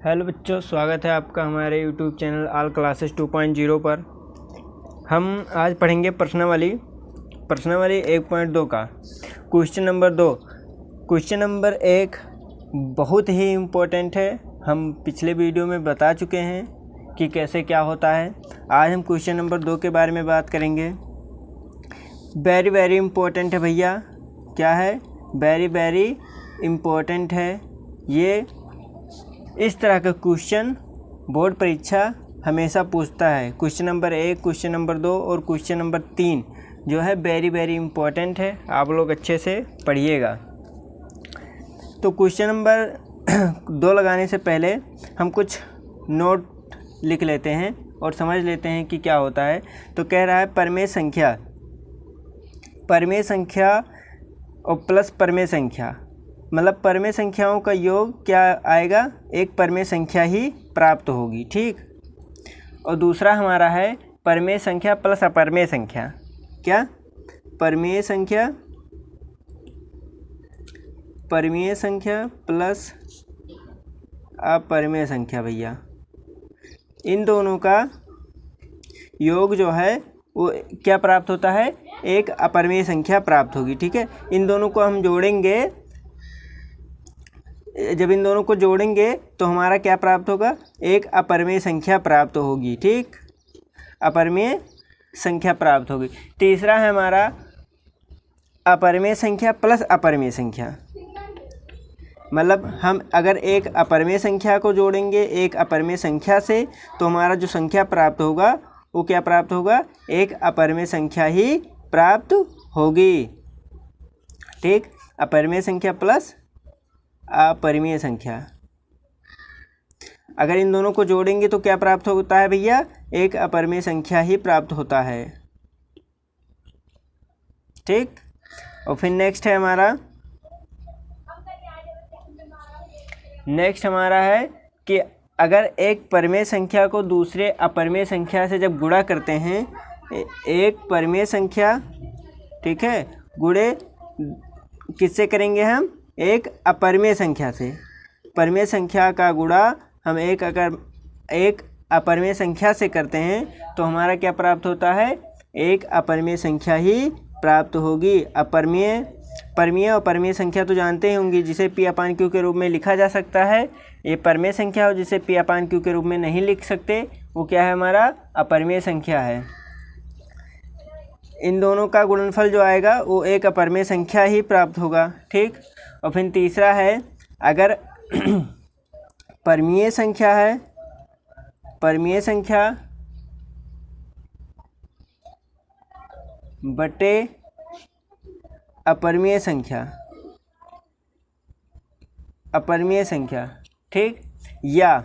Hello बच्चों, स्वागत है आपका हमारे यूट्यूब चैनल ऑल क्लासेस 2.0 पर। हम आज पढ़ेंगे प्रश्नावली 1.2 का क्वेश्चन नंबर 2। क्वेश्चन नंबर 1 बहुत ही इम्पोर्टेंट है। हम पिछले वीडियो में बता चुके हैं कि कैसे क्या होता है। आज हम क्वेश्चन नंबर 2 के बारे में बात करेंगे। वेरी वेरी इम्पोर्टेंट है भैया। क्या है? वेरी वेरी इम्पोर्टेंट है। ये इस तरह का क्वेश्चन बोर्ड परीक्षा हमेशा पूछता है। क्वेश्चन नंबर 1, क्वेश्चन नंबर 2 और क्वेश्चन नंबर 3 जो है वेरी वेरी इम्पोर्टेंट है। आप लोग अच्छे से पढ़िएगा। तो क्वेश्चन नंबर 2 लगाने से पहले हम कुछ नोट लिख लेते हैं और समझ लेते हैं कि क्या होता है। तो कह रहा है परमेय संख्या और प्लस परमेय संख्या, मतलब परमेय संख्याओं का योग क्या आएगा? एक परमेय संख्या ही प्राप्त होगी। ठीक। और दूसरा हमारा है परमेय संख्या प्लस अपरमेय संख्या। क्या? परमेय संख्या प्लस अपरमेय संख्या भैया। इन दोनों का योग जो है वो क्या प्राप्त होता है? एक अपरमेय संख्या प्राप्त होगी। ठीक है। इन दोनों को हम जोड़ेंगे। जब इन दोनों को जोड़ेंगे तो हमारा क्या प्राप्त होगा? एक अपरमेय संख्या प्राप्त होगी। ठीक। अपरमेय संख्या प्राप्त होगी। तीसरा है हमारा अपरमेय संख्या प्लस अपरमेय संख्या। मतलब हम अगर एक अपरमेय संख्या को जोड़ेंगे एक अपरमेय संख्या से तो हमारा जो संख्या प्राप्त होगा वो क्या प्राप्त होगा? एक अपरमेय संख्या ही प्राप्त होगी। ठीक। अपरमेय संख्या प्लस अपरिमेय संख्या। अगर इन दोनों को जोड़ेंगे तो क्या प्राप्त होता है भैया? एक अपरिमेय संख्या ही प्राप्त होता है। ठीक। और फिर नेक्स्ट हमारा है कि अगर एक परमेय संख्या को दूसरे अपरिमेय संख्या से जब गुणा करते हैं, एक परमेय संख्या, ठीक है, गुणे किससे करेंगे? हम एक अपरिमेय संख्या से। परमेय संख्या का गुणा हम अगर एक अपरिमेय संख्या से करते हैं तो हमारा क्या प्राप्त होता है? एक अपरिमेय संख्या ही प्राप्त होगी। परमेय और परमेय संख्या तो जानते ही होंगी, जिसे P अपान Q के रूप में लिखा जा सकता है। ये परमेय संख्या हो जिसे P अपान Q के रूप में नहीं लिख सकते, वो क्या है? हमारा अपरिमेय संख्या है। इन दोनों का गुणनफल जो आएगा वो एक अपरिमेय संख्या ही प्राप्त होगा। ठीक। और फिर तीसरा है अगर परमेय संख्या बटे अपरिमेय संख्या, ठीक, या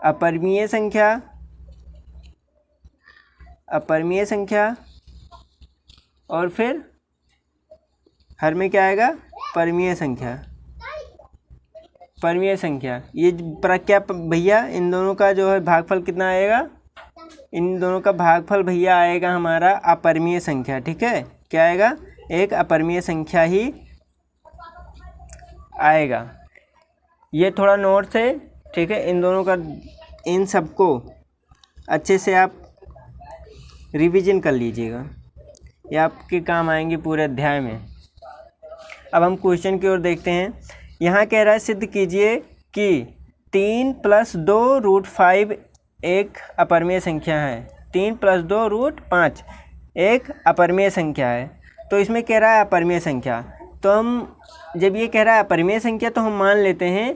अपरिमेय संख्या और फिर हर में क्या आएगा? परमेय संख्या। ये क्या भैया? इन दोनों का जो है भागफल कितना आएगा? इन दोनों का भागफल भैया आएगा हमारा अपरिमेय संख्या। ठीक है। क्या आएगा? एक अपरिमेय संख्या ही आएगा। ये थोड़ा नोट्स है। ठीक है। इन दोनों का, इन सबको अच्छे से आप रिवीजन कर लीजिएगा, ये आपके काम आएंगे पूरे अध्याय में। अब हम क्वेश्चन की ओर देखते हैं। यहाँ कह रहा है सिद्ध कीजिए कि 3 + 2 √5 एक अपरिमेय संख्या है। 3 + 2 √5 एक अपरिमेय संख्या है। तो इसमें कह रहा है अपरिमेय संख्या। तो हम जब ये कह रहा है अपरिमेय संख्या तो हम मान लेते हैं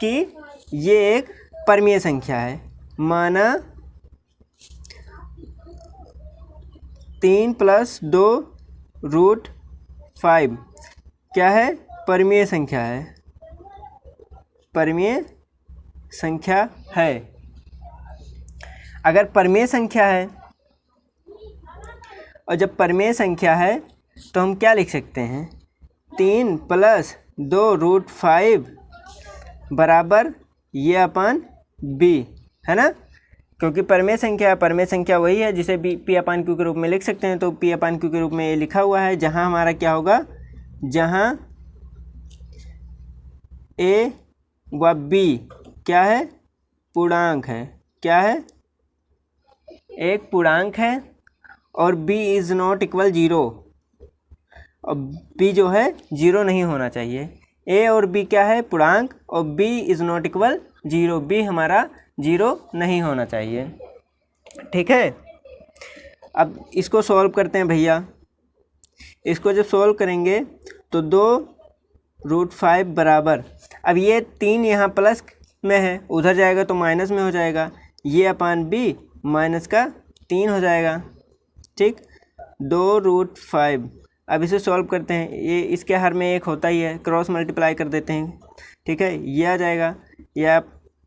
कि ये एक परमेय संख्या है। माना 3 + 2 √5 क्या है? परमेय संख्या है। अगर परमेय संख्या है और जब परमेय संख्या है तो हम क्या लिख सकते हैं? 3 + 2 √5 बराबर ये अपान b, है ना? क्योंकि परमेय संख्या वही है जिसे P अपान Q के रूप में लिख सकते हैं। तो P अपान Q के रूप में ये लिखा हुआ है। जहाँ हमारा क्या होगा? जहाँ A व B क्या है? पूर्णांक है। क्या है? एक पूर्णांक है और b इज़ नॉट इक्वल 0, और b जो है 0 नहीं होना चाहिए। a और b क्या है? पूर्णांक, और b is not equal 0, b हमारा 0 नहीं होना चाहिए। ठीक है, अब इसको सॉल्व करते हैं भैया। इसको जब सॉल्व करेंगे तो 2√5 बराबर, अब ये 3 यहाँ प्लस में है, उधर जाएगा तो माइनस में हो जाएगा, ये अपान b माइनस का 3 हो जाएगा। ठीक, 2√5। अब इसे सॉल्व करते हैं, ये इसके हर में एक होता ही है, क्रॉस मल्टीप्लाई कर देते हैं। ठीक है, ये आ जाएगा, ये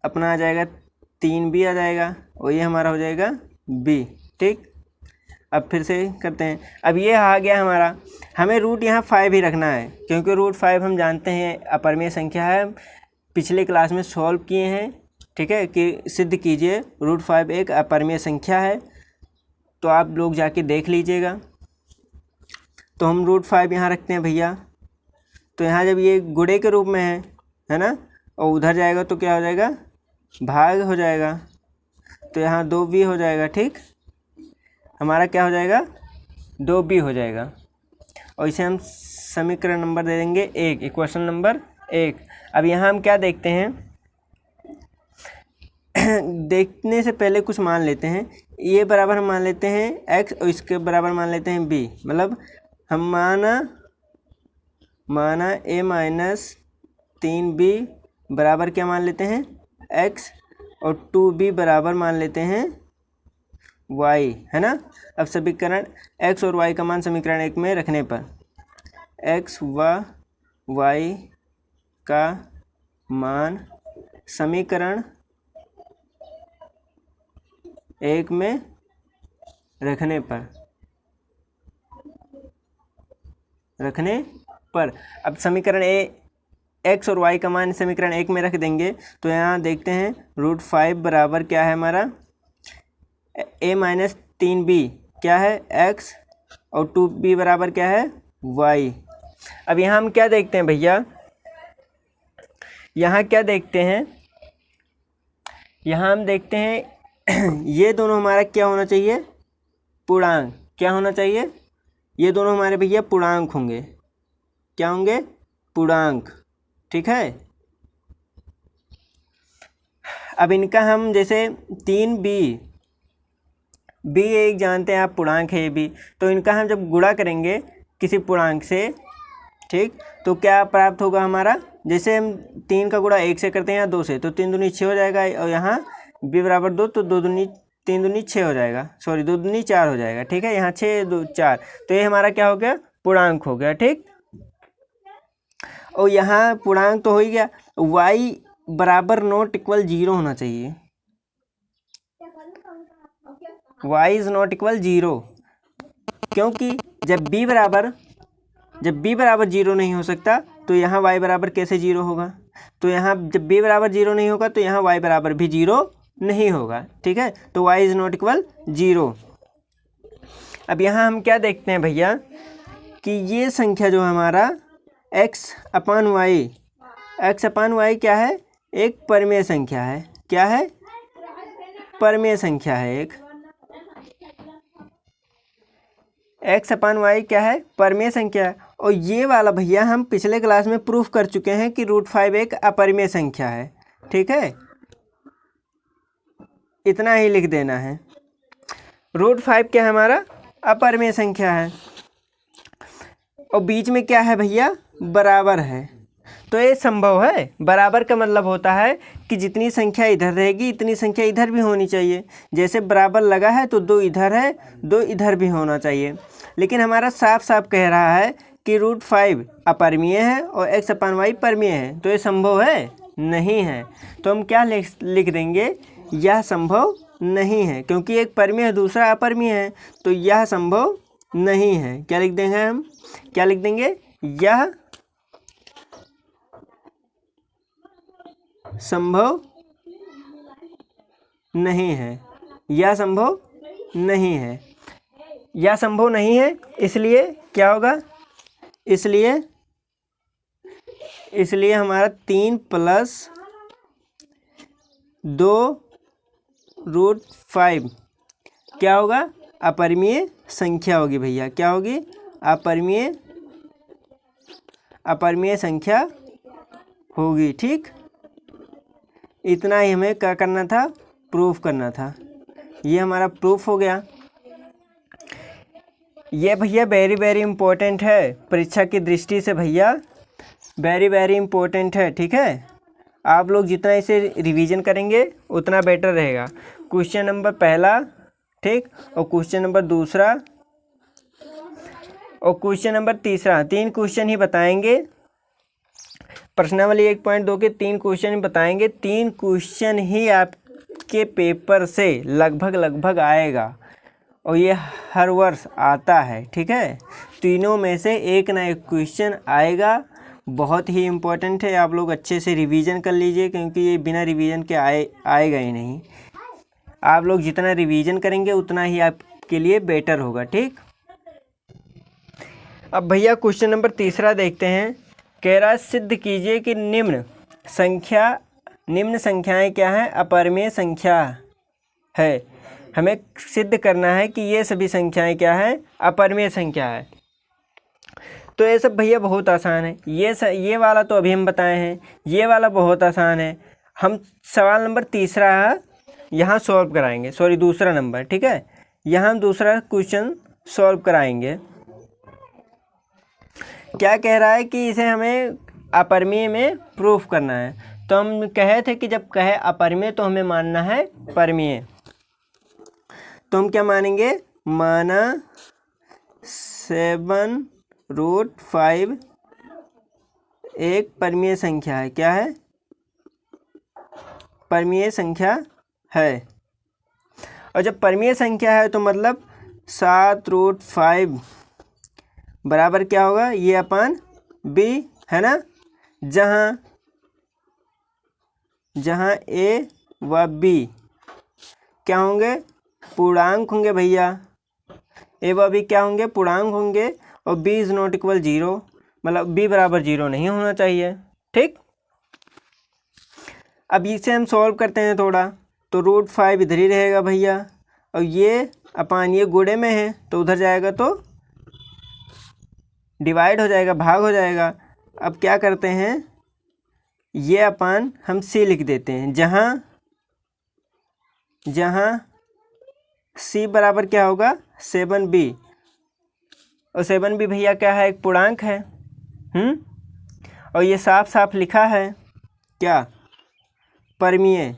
अपना आ जाएगा 3b आ जाएगा, और ये हमारा हो जाएगा b। ठीक, अब फिर से करते हैं। अब ये आ गया हमारा, हमें रूट यहाँ 5 ही रखना है, क्योंकि रूट 5 हम जानते हैं अपरिमेय संख्या है, पिछले क्लास में सॉल्व किए हैं। ठीक है, कि सिद्ध कीजिए रूट 5 एक अपरिमेय संख्या है, तो आप लोग जाके देख लीजिएगा। तो हम रूट 5 यहाँ रखते हैं भैया। तो यहाँ जब ये गुणे के रूप में है ना, और उधर जाएगा तो क्या हो जाएगा? भाग हो जाएगा, तो यहाँ 2b हो जाएगा। ठीक, हमारा क्या हो जाएगा? 2b हो जाएगा, और इसे हम समीकरण नंबर दे देंगे 1, इक्वेशन नंबर 1। अब यहाँ हम क्या देखते हैं, देखने से पहले कुछ मान लेते हैं। ये बराबर हम मान लेते हैं x, और इसके बराबर मान लेते हैं b। मतलब हम माना a माइनस 3b बराबर क्या मान लेते हैं? x, और 2b बराबर मान लेते हैं y, है ना। अब समीकरण x और y का मान समीकरण 1 में रखने पर x व y का मान समीकरण 1 में रखने पर अब समीकरण x और y का मान समीकरण 1 में रख देंगे, तो यहाँ देखते हैं रूट 5 बराबर क्या है हमारा? a माइनस 3b क्या है? x, और 2b बराबर क्या है? y। अब यहाँ हम क्या देखते हैं भैया? यहाँ क्या देखते हैं? यहाँ हम देखते हैं ये दोनों हमारा क्या होना चाहिए? पूर्णांक। क्या होना चाहिए? ये दोनों हमारे भैया पूर्णांक होंगे। क्या होंगे? पूर्णांक। ठीक है, अब इनका हम जैसे 3b एक जानते हैं आप पूर्णांक है ये भी, तो इनका हम जब गुणा करेंगे किसी पूर्णांक से, ठीक, तो क्या प्राप्त होगा हमारा? जैसे हम 3 का गुणा 1 से करते हैं या 2 से, तो 3 दूनी 6 हो जाएगा, और यहाँ b बराबर 2, तो 3 दूनी 6 हो जाएगा, सॉरी 2 दूनी 4 हो जाएगा। ठीक है, यहाँ 6 2 4, तो ये हमारा क्या हो गया? पूर्णांक हो गया। ठीक, और यहाँ पूर्णांक तो हो ही गया, y बराबर नॉट इक्वल 0 होना चाहिए। y इज़ नॉट इक्वल 0, क्योंकि जब b बराबर 0 नहीं हो सकता, तो यहाँ y बराबर कैसे 0 होगा? तो यहाँ जब b बराबर 0 नहीं होगा, तो यहाँ y बराबर भी 0 नहीं होगा। ठीक है, तो y इज़ नॉट इक्वल 0। अब यहाँ हम क्या देखते हैं भैया कि ये संख्या जो हमारा x अपान y क्या है? एक परिमेय संख्या है। क्या है? परिमेय संख्या है एक। x अपान y क्या है? परिमेय संख्या है। और ये वाला भैया हम पिछले क्लास में प्रूफ कर चुके हैं कि रूट 5 एक अपरिमेय संख्या है। ठीक है, इतना ही लिख देना है। रूट 5 क्या है हमारा? अपरिमेय संख्या है, और बीच में क्या है भैया? बराबर है। तो ये संभव है। बराबर का मतलब होता है कि जितनी संख्या इधर रहेगी इतनी संख्या इधर भी होनी चाहिए। जैसे बराबर लगा है तो 2 इधर है, 2 इधर भी होना चाहिए। लेकिन हमारा साफ साफ कह रहा है कि रूट 5 अपरिमेय है और x अपान वाई परिमेय है, तो ये संभव है? नहीं है। तो हम क्या लिख देंगे? यह संभव नहीं है, क्योंकि एक परिमेय है दूसरा अपरिमेय है, तो यह संभव नहीं है। क्या लिख देंगे हम? क्या लिख देंगे? यह संभव नहीं है। यह संभव नहीं है। यह संभव नहीं है, इसलिए क्या होगा? इसलिए हमारा 3 + 2√5 क्या होगा? अपरिमेय संख्या होगी भैया। क्या होगी? अपरिमेय संख्या होगी। ठीक, इतना ही हमें क्या करना था? प्रूफ करना था। ये हमारा प्रूफ हो गया। ये भैया वेरी वेरी इम्पोर्टेंट है परीक्षा की दृष्टि से भैया, वेरी वेरी इम्पोर्टेंट है। ठीक है, आप लोग जितना इसे रिवीजन करेंगे उतना बेटर रहेगा। क्वेश्चन नंबर पहला, ठीक, और क्वेश्चन नंबर दूसरा और क्वेश्चन नंबर तीसरा, 3 क्वेश्चन ही बताएंगे। प्रश्नावली 1.2 के 3 क्वेश्चन ही बताएंगे। 3 क्वेश्चन ही आपके पेपर से लगभग आएगा और ये हर वर्ष आता है। ठीक है, तीनों में से एक ना एक क्वेश्चन आएगा। बहुत ही इम्पोर्टेंट है, आप लोग अच्छे से रिवीजन कर लीजिए, क्योंकि ये बिना रिवीजन के आएगा ही नहीं। आप लोग जितना रिवीजन करेंगे उतना ही आपके लिए बेटर होगा। ठीक, अब भैया क्वेश्चन नंबर तीसरा देखते हैं। कह रहा है सिद्ध कीजिए कि निम्न संख्याएं क्या हैं? अपरिमेय संख्या है। हमें सिद्ध करना है कि ये सभी संख्याएं क्या है? अपरिमेय संख्या है। तो ये सब भैया बहुत आसान है। ये वाला तो अभी हम बताए हैं, ये वाला बहुत आसान है। हम सवाल नंबर तीसरा यहाँ सॉल्व कराएंगे, सॉरी दूसरा नंबर। ठीक है, यहाँ हम दूसरा क्वेश्चन सॉल्व कराएंगे। क्या कह रहा है कि इसे हमें अपरिमेय में प्रूफ करना है। तो हम कहे थे कि जब कहे अपरिमेय तो हमें मानना है परिमेय। तो हम क्या मानेंगे? माना 7√5 एक परिमेय संख्या है। क्या है? परिमेय संख्या है। और जब परिमेय संख्या है तो मतलब 7√5 बराबर क्या होगा? ये अपन b है ना, जहाँ a व b क्या होंगे? पूर्णांक होंगे भैया। a व b क्या होंगे? पूर्णांक होंगे। और b इज़ नॉट इक्वल 0, मतलब b बराबर 0 नहीं होना चाहिए। ठीक, अब इसे हम सॉल्व करते हैं थोड़ा। तो √5 इधर ही रहेगा भैया, और ये अपान ये गुणे में है तो उधर जाएगा तो डिवाइड हो जाएगा, भाग हो जाएगा। अब क्या करते हैं? ये अपान हम c लिख देते हैं, जहाँ c बराबर क्या होगा? 7b। और 7b भैया क्या है? एक पूर्णांक है। और ये साफ साफ लिखा है क्या? परिमेय।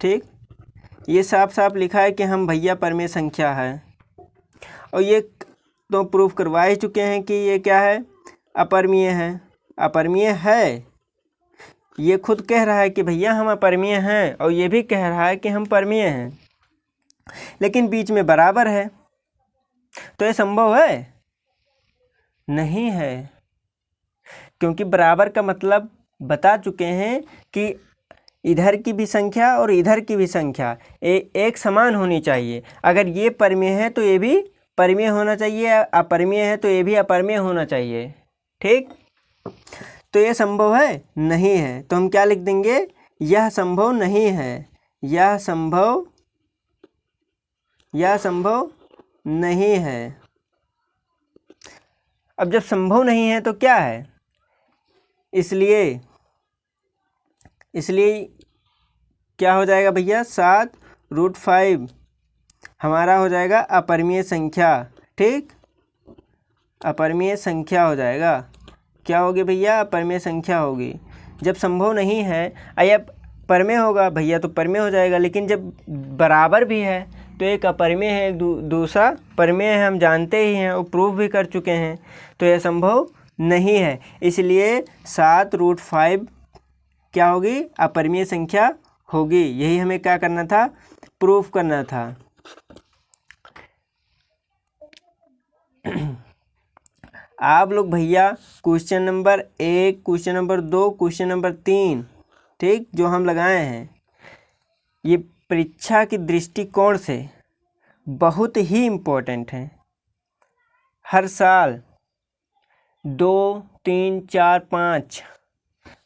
ठीक, ये साफ साफ लिखा है कि हम भैया परिमेय संख्या है। और ये तो प्रूफ करवा ही चुके हैं कि ये क्या है? अपरिमेय है। अपरिमेय है, ये खुद कह रहा है कि भैया हम अपरिमेय हैं, और ये भी कह रहा है कि हम परिमेय हैं, लेकिन बीच में बराबर है। तो ये संभव है? नहीं है, क्योंकि बराबर का मतलब बता चुके हैं कि इधर की भी संख्या और इधर की भी संख्या एक समान होनी चाहिए। अगर ये परिमेय है तो ये भी परिमेय होना चाहिए, अपरिमेय है तो ये भी अपरिमेय होना चाहिए। ठीक, तो ये संभव है? नहीं है। तो हम क्या लिख देंगे? यह संभव नहीं है। यह संभव नहीं है। अब जब संभव नहीं है तो क्या है? इसलिए क्या हो जाएगा भैया? 7√5 हमारा हो जाएगा अपरिमेय संख्या। ठीक, अपरिमेय संख्या हो जाएगा। क्या होगी भैया? अपरिमेय संख्या होगी। जब संभव नहीं है, अब परिमेय होगा भैया तो परिमेय हो जाएगा, लेकिन जब बराबर भी है तो एक अपरिमेय है, एक दूसरा परिमेय है, हम जानते ही हैं और प्रूफ भी कर चुके हैं। तो यह संभव नहीं है। इसलिए 7√5 क्या होगी? अपरिमेय संख्या होगी। यही हमें क्या करना था? प्रूफ करना था। आप लोग भैया question number 1, question number 2, question number 3, ठीक, जो हम लगाए हैं, ये परीक्षा की दृष्टिकोण से बहुत ही इम्पोर्टेंट हैं। हर साल 2, 3, 4,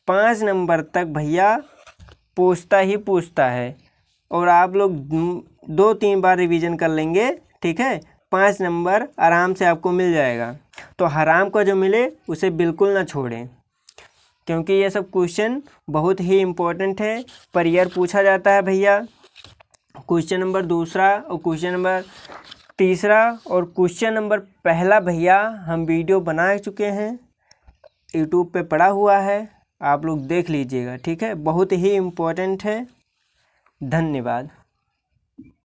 5 नंबर तक भैया पूछता ही पूछता है, और आप लोग 2-3 बार रिवीजन कर लेंगे, ठीक है, 5 नंबर आराम से आपको मिल जाएगा। तो हराम का जो मिले उसे बिल्कुल ना छोड़ें, क्योंकि ये सब क्वेश्चन बहुत ही इम्पोर्टेंट है। पर ईयर पूछा जाता है भैया। क्वेश्चन नंबर दूसरा और क्वेश्चन नंबर तीसरा और क्वेश्चन नंबर पहला भैया हम वीडियो बना चुके हैं, यूट्यूब पे पड़ा हुआ है, आप लोग देख लीजिएगा, ठीक है, बहुत ही इम्पोर्टेंट है। धन्यवाद।